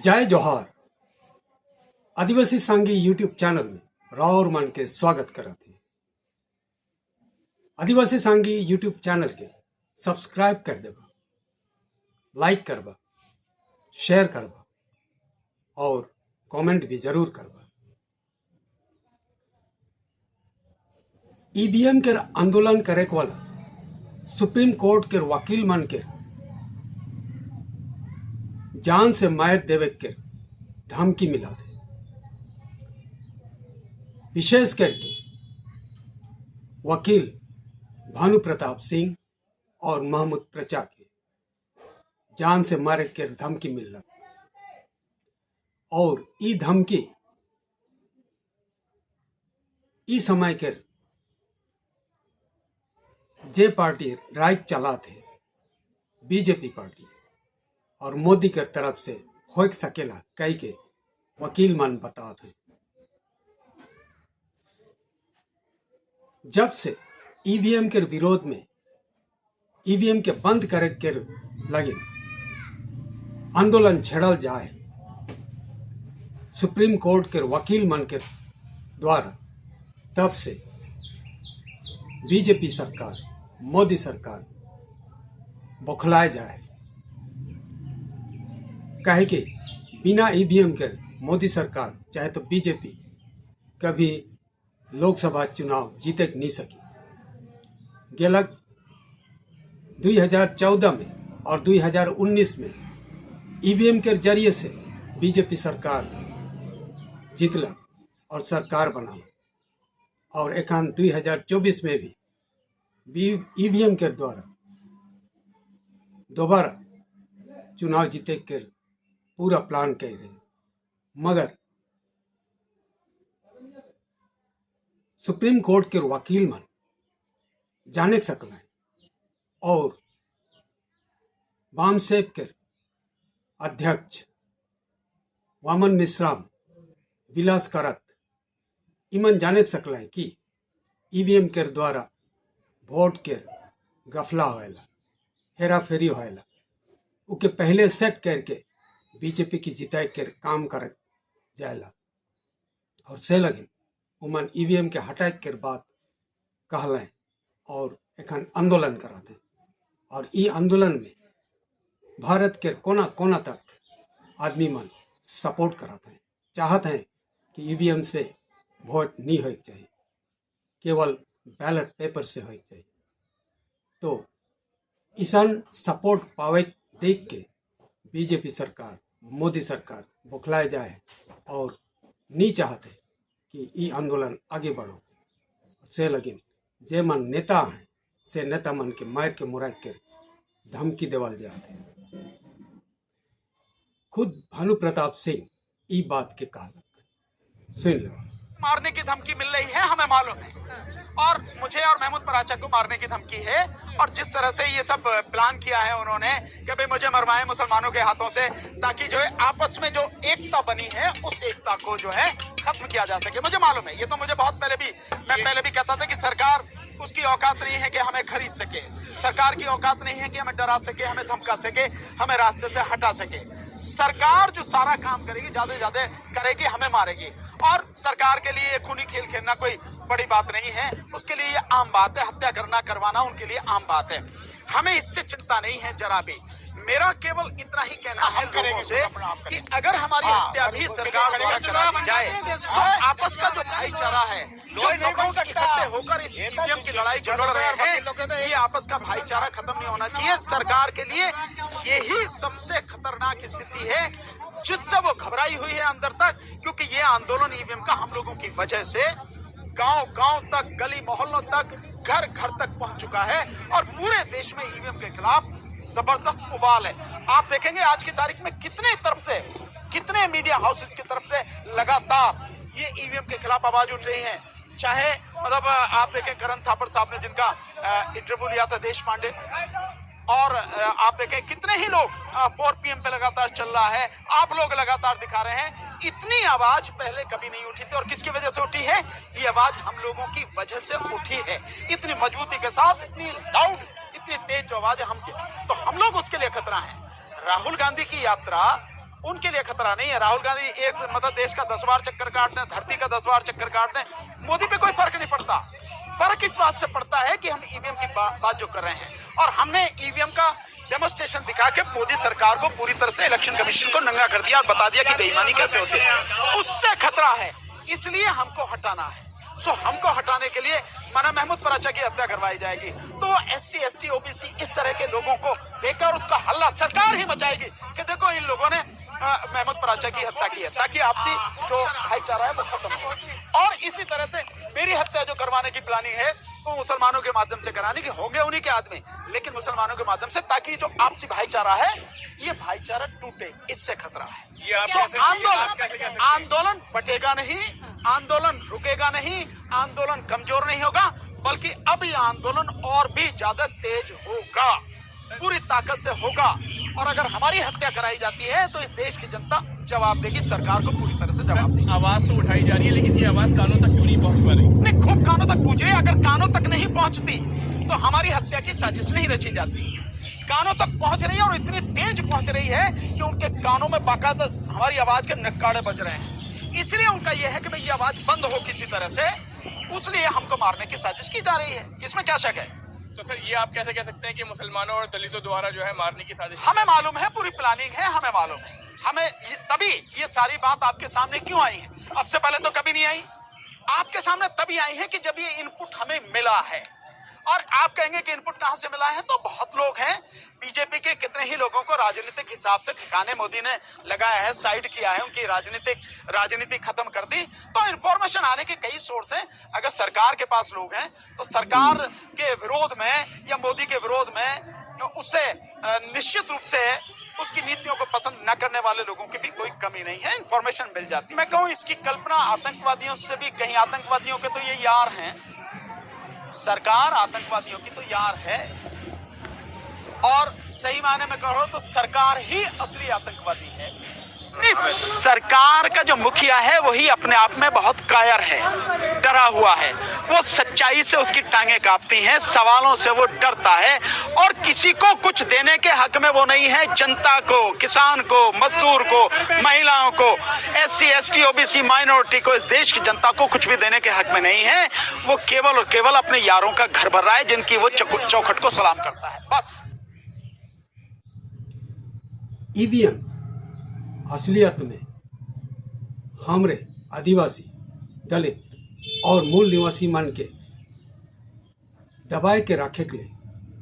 जय जोहार। आदिवासी सांगी यूट्यूब चैनल में राउर मन के स्वागत करत है। आदिवासी सांगी यूट्यूब चैनल के सब्सक्राइब कर देबा, लाइक करबा, शेयर करबा और कमेंट भी जरूर करबा। ईवीएम के आंदोलन करे वाला सुप्रीम कोर्ट के वकील मन के जान से मार देवे के धमकी मिला थे। विशेष करके वकील भानु प्रताप सिंह और महमूद प्रचा के जान से मारे के धमकी मिल रहा और ई धमकी ई समय के जे पार्टी राइट चला थे बीजेपी पार्टी और मोदी के तरफ से हो सकेला कई के वकील मन बता थे। जब से ईवीएम के विरोध में ईवीएम के बंद करे के लगे आंदोलन छेड़ल जाए, सुप्रीम कोर्ट के वकील मन के द्वारा तब से बीजेपी सरकार मोदी सरकार बौखलाए जाए। कहे कि बिना ईवीएम के मोदी सरकार चाहे तो बीजेपी कभी लोकसभा चुनाव जीते नहीं सकी। गेलक 2014 में और 2019 में ईवीएम के जरिए से बीजेपी सरकार जीतला और सरकार बनाला और एकान 2024 में भी ईवीएम के द्वारा दोबारा चुनाव जीते के पूरा प्लान कह रहे, मगर सुप्रीम कोर्ट के वकील मन जाने सकला और वामसेप के अध्यक्ष वामन मिश्राम विलास करत इमन जाने सकला है कि ईवीएम के द्वारा वोट के गफला होएला, हेरा फेरी होएला, उके पहले सेट करके बीजेपी की जिताई के काम कर जाएला और से लगे उमन ईवीएम के हटाए के बाद कहलें और एखन आंदोलन कराते और ई आंदोलन में भारत के कोना कोना तक आदमी मन सपोर्ट कराते हैं, चाहते हैं कि ईवीएम से वोट नहीं हो चाहिए, केवल बैलेट पेपर से हो चाहिए। तो ईसान सपोर्ट पावे देख के बीजेपी सरकार मोदी सरकार बौखलाए जाए और नहीं चाहते कि ये आंदोलन आगे बढ़ो। से लगिन जे मन नेता हैं से नेता मन के मार के मुराद के धमकी देवल जाते। खुद भानु प्रताप सिंह ई बात के कहलक, सुन लो। मारने की धमकी मिल रही है, हमें मालूम है, और मुझे और महमूद पराचा को मारने की धमकी है। और जिस तरह से ये सब प्लान किया है उन्होंने कि भाई मुझे मरवाएं मुसलमानों के हाथों से, ताकि जो है आपस में जो एकता बनी है उस एकता को जो है खत्म किया जा सके। मुझे मालूम है, ये तो मुझे बहुत मैं पहले भी कहता था कि सरकार उसकी औकात नहीं है कि हमें खरीद सके, सरकार की औकात नहीं है कि हमें डरा सके, हमें धमका सके, हमें रास्ते से हटा सके। सरकार जो सारा काम करेगी, ज्यादा से ज्यादा करेगी, हमें मारेगी। और सरकार के लिए खूनी खेल खेलना कोई बड़ी बात नहीं है, उसके लिए ये आम बात है। हत्या करना करवाना उनके लिए आम बात है, हमें इससे चिंता नहीं है जरा भी। मेरा केवल इतना ही कहना है लोगों से कि अगर हमारी हत्या भी सरकार द्वारा करा दी जाए तो आपस का जो भाईचारा है, जो सब लोग इकट्ठे होकर इस ईवीएम की लड़ाई लड़ रहे हैं, ये आपस का भाईचारा खत्म नहीं होना चाहिए। सरकार के लिए यही सबसे खतरनाक स्थिति है जिससे वो घबराई हुई है अंदर तक, क्योंकि ये आंदोलन ईवीएम का हम लोगों की वजह से गांव गांव तक, गली मोहल्लों तक, घर घर तक पहुंच चुका है और पूरे देश में ईवीएम के खिलाफ जबरदस्त उबाल है। आप देखेंगे आज की तारीख में कितने मीडिया हाउसेस की तरफ से लगातार ये ईवीएम के खिलाफ आवाज उठ रही है। चाहे मतलब आप देखें करण थापड़ साहब ने जिनका इंटरव्यू लिया था देश पांडे, और आप देखें कितने ही लोग 4 PM पे लगातार चल रहा है, आप लोग लगातार दिखा रहे हैं। इतनी आवाज पहले कभी नहीं उठी थी और किसकी वजह से उठी है? ये आवाज हम लोगों की वजह से उठी है, इतनी मजबूती के साथ, इतनी लाउड, इतनी तेज जो आवाज है तो हम लोग उसके लिए खतरा है। राहुल गांधी की यात्रा उनके लिए खतरा नहीं है। राहुल गांधी एक मतलब देश का 10 बार चक्कर काट दें, धरती का 10 बार चक्कर काट दें, मोदी पे कोई फर्क नहीं पड़ता। फर्क इस बात से पड़ता है कि हम ईवीएम की बात जो कर रहे हैं, और हमने ईवीएम का डेमोस्ट्रेशन दिखा के मोदी सरकार को पूरी तरह से इलेक्शन कमीशन को नंगा कर दिया और बता दिया कि बेईमानी कैसे होती है। उससे खतरा है, इसलिए हमको हटाना है। सो हमको हटाने के लिए मना महमूद पराचा की हत्या करवाई जाएगी, तो SC ST OBC इस तरह के लोगों को देखकर उसका हल्ला सरकार ही मचाएगी कि देखो इन लोगों ने महमूद पराचा की हत्या की है, ताकि आपसी जो भाईचारा है वो खत्म हो। और इसी तरह से मेरी हत्या जो करवाने की प्लानिंग है वो मुसलमानों के माध्यम से कराने की, होंगे उन्हीं के आदमी, लेकिन मुसलमानों के माध्यम से, ताकि जो आपसी भाईचारा है ये भाईचारा टूटे, इससे खतरा है। तो आंदोलन बटेगा नहीं, आंदोलन रुकेगा नहीं, आंदोलन कमजोर नहीं होगा, बल्कि अब ये आंदोलन और भी ज्यादा तेज होगा, पूरी ताकत से होगा। और अगर हमारी हत्या कराई जाती है तो इस देश की जनता जवाब देगी, सरकार को पूरी तरह से जवाब देगी। आवाज तो उठाई जा रही है, लेकिन ये आवाज कानों तक क्यों नहीं पहुंच पा रही? नहीं, खूब कानों तक पूछ रही है। अगर कानों तक नहीं पहुंचती तो हमारी हत्या की साजिश नहीं रची जाती। कानों तक पहुंच रही है, और इतनी तेज पहुंच रही है कि उनके कानों में बाकायदा हमारी आवाज के नक्काड़े बज रहे हैं। इसलिए उनका यह है कि भाई ये आवाज बंद हो किसी तरह से, उसलिए हमको मारने की साजिश की जा रही है। इसमें क्या शक है? तो सर, ये आप कैसे कह सकते हैं कि मुसलमानों और दलितों द्वारा जो है मारने की साजिश? हमें मालूम है, पूरी प्लानिंग है, हमें मालूम है। तभी ये सारी बात आपके सामने क्यों आई है? अब से पहले तो कभी नहीं आई। आपके सामने तभी आई है कि जब ये इनपुट हमें मिला है। और आप कहेंगे कि इनपुट कहां से मिला है, तो बहुत लोग हैं, बीजेपी के कितने ही लोगों को राजनीतिक हिसाब से ठिकाने मोदी ने लगाया है, साइड किया है, उनकी राजनीति खत्म कर दी। तो इन्फॉर्मेशन आने के कई सोर्स हैं। अगर सरकार के पास लोग हैं तो सरकार के विरोध में या मोदी के विरोध में उससे निश्चित रूप से उसकी नीतियों को पसंद न करने वाले लोगों की भी कोई कमी नहीं है, इन्फॉर्मेशन मिल जाती है। मैं कहूँ इसकी कल्पना आतंकवादियों से भी, कहीं आतंकवादियों के तो ये यार हैं, सरकार आतंकवादियों की तो यार है, और सही मायने में कहो तो सरकार ही असली आतंकवादी है। सरकार का जो मुखिया है वही अपने आप में बहुत कायर है, डरा हुआ है। वो सच्चाई से उसकी टांगें कांपती हैं, सवालों से वो डरता है, और किसी को कुछ देने के हक में वो नहीं है। जनता को, किसान को, मजदूर को, महिलाओं को, SC ST OBC माइनॉरिटी को, इस देश की जनता को कुछ भी देने के हक में नहीं है। वो केवल और केवल अपने यारों का घर भर रहा है, जिनकी वो चौखट को सलाम करता है, बस। ईवीएम असलियत में हमरे आदिवासी, दलित और मूल निवासी मन के दबाए के रखे के लिए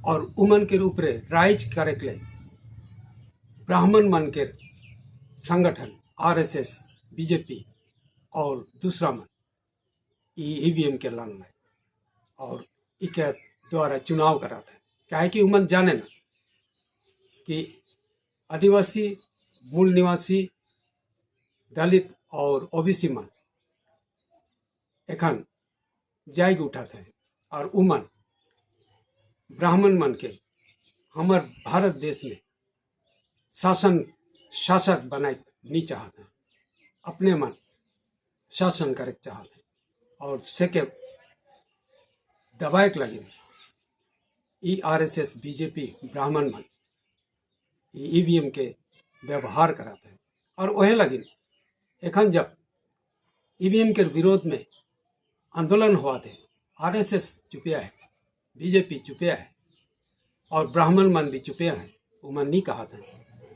और उमन के ऊपरे राइज करे के लिए ब्राह्मण मन के संगठन RSS, BJP और दूसरा मन ईवीएम के लन में और इके द्वारा चुनाव कराता है। क्या है कि उमन जाने ना कि आदिवासी, मूल निवासी, दलित और OBC मन एखन जायग उठाते हैं, और उमन ब्राह्मण मन के हमार भारत देश में शासक बनाए नहीं चाहते, अपने मन शासन करे चाहते हैं, और सेके दबाए लगे RSS, BJP, ब्राह्मण मन ईवीएम के व्यवहार कराते हैं। और वह लगिन एखन जब ईवीएम के विरोध में आंदोलन हुआ थे, RSS चुपिया है, BJP चुपिया है, और ब्राह्मण मन भी चुपिया है। वो मन नहीं कहा था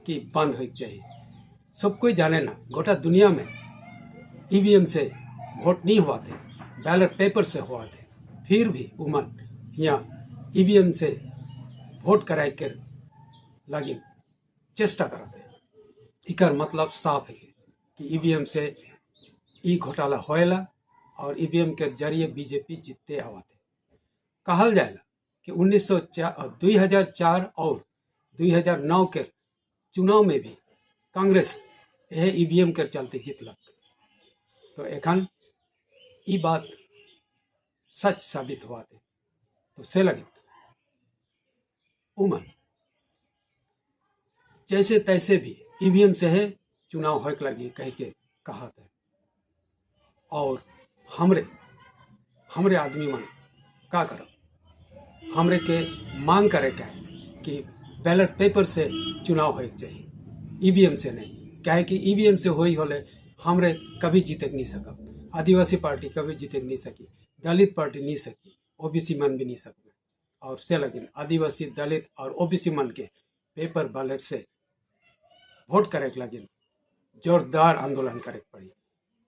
कि बंद हो चाहिए। सब कोई जाने ना, गोटा दुनिया में ईवीएम से वोट नहीं हुआ थे, बैलेट पेपर से हुआ थे, फिर भी उमन यहाँ ईवीएम से वोट कराए कर लगिन चेष्टा कराते हैं। इकर मतलब साफ है कि ईवीएम से ई घोटाला होएला, और ईवीएम के जरिए बीजेपी जीतते आवाते। कहल जाएला कि 2004 और 2009 के चुनाव में भी कांग्रेस यह ईवीएम के चलते जीतलक। तो एखन ई बात सच साबित हुआ थे। तो से लगे उमन जैसे तैसे भी ईवीएम से है चुनाव होक लगी कह के कहा था। और हमरे आदमी मन का करो, हमरे के मांग करे क्या है कि बैलेट पेपर से चुनाव होक चाहिए, ईवीएम से नहीं। क्या है कि ईवीएम से होई होले हमरे कभी जीते नहीं सकब, आदिवासी पार्टी कभी जीते नहीं सकी, दलित पार्टी नहीं सकी, ओबीसी मन भी नहीं सकते। और से लगिन आदिवासी, दलित और ओबीसी मन के पेपर बैलेट से वोट करे के लगिन जोरदार आंदोलन करे के पड़ी,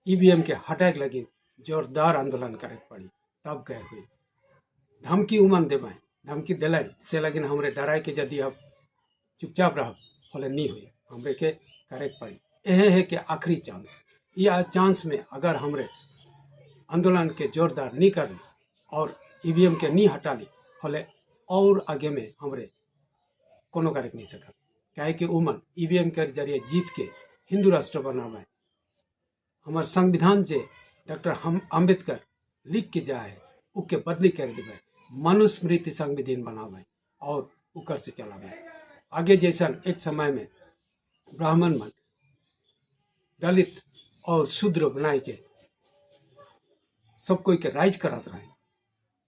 ईवीएम के हटाए के लगिन जोरदार आंदोलन करे के पड़ी। तब कह हुई धमकी उमन देवाएं, धमकी दिलाई से लगिन हमरे डराए के यदि अब चुपचाप रह होले नहीं हुई, हमरे के करे के पड़ी। यह है कि आखिरी चांस, यह चांस में अगर हमरे आंदोलन के जोरदार नहीं कर ली और ईवीएम के नहीं हटा ली होले और आगे में हमरे कोनो करे नहीं सकत। क्या कि उमन ईवीएम के जरिए जीत के हिंदू राष्ट्र बनावे, हमार संविधान जे डॉक्टर अम्बेडकर लिख के जाए उके बदली कर देवे, मनुस्मृति संविधान बनावे और उकर से चलावे। आगे जैसा एक समय में ब्राह्मण मन दलित और शूद्र बनाए के सब कोई के राइज करात रहे,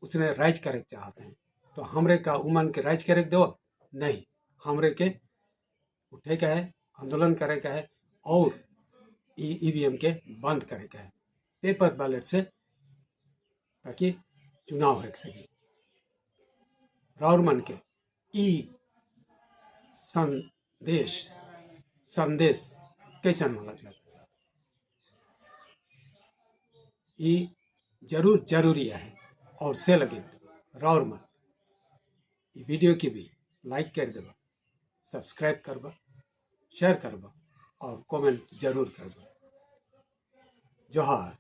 उसने राइज करे चाहते हैं, तो हमरे का उमन के राइज करे दो नहीं, हमरे के उठे का है, आंदोलन करे का है और ईवीएम के बंद करे का है पेपर बैलेट से, ताकि चुनाव हो सके। राउर मन के ई संदेश कैसन लगल, ई जरूर जरूरी है। और से लगिन राउर मन ई वीडियो की भी लाइक कर देबा, सब्सक्राइब करबा, शेयर करबा और कमेंट जरूर करबा। जोहार।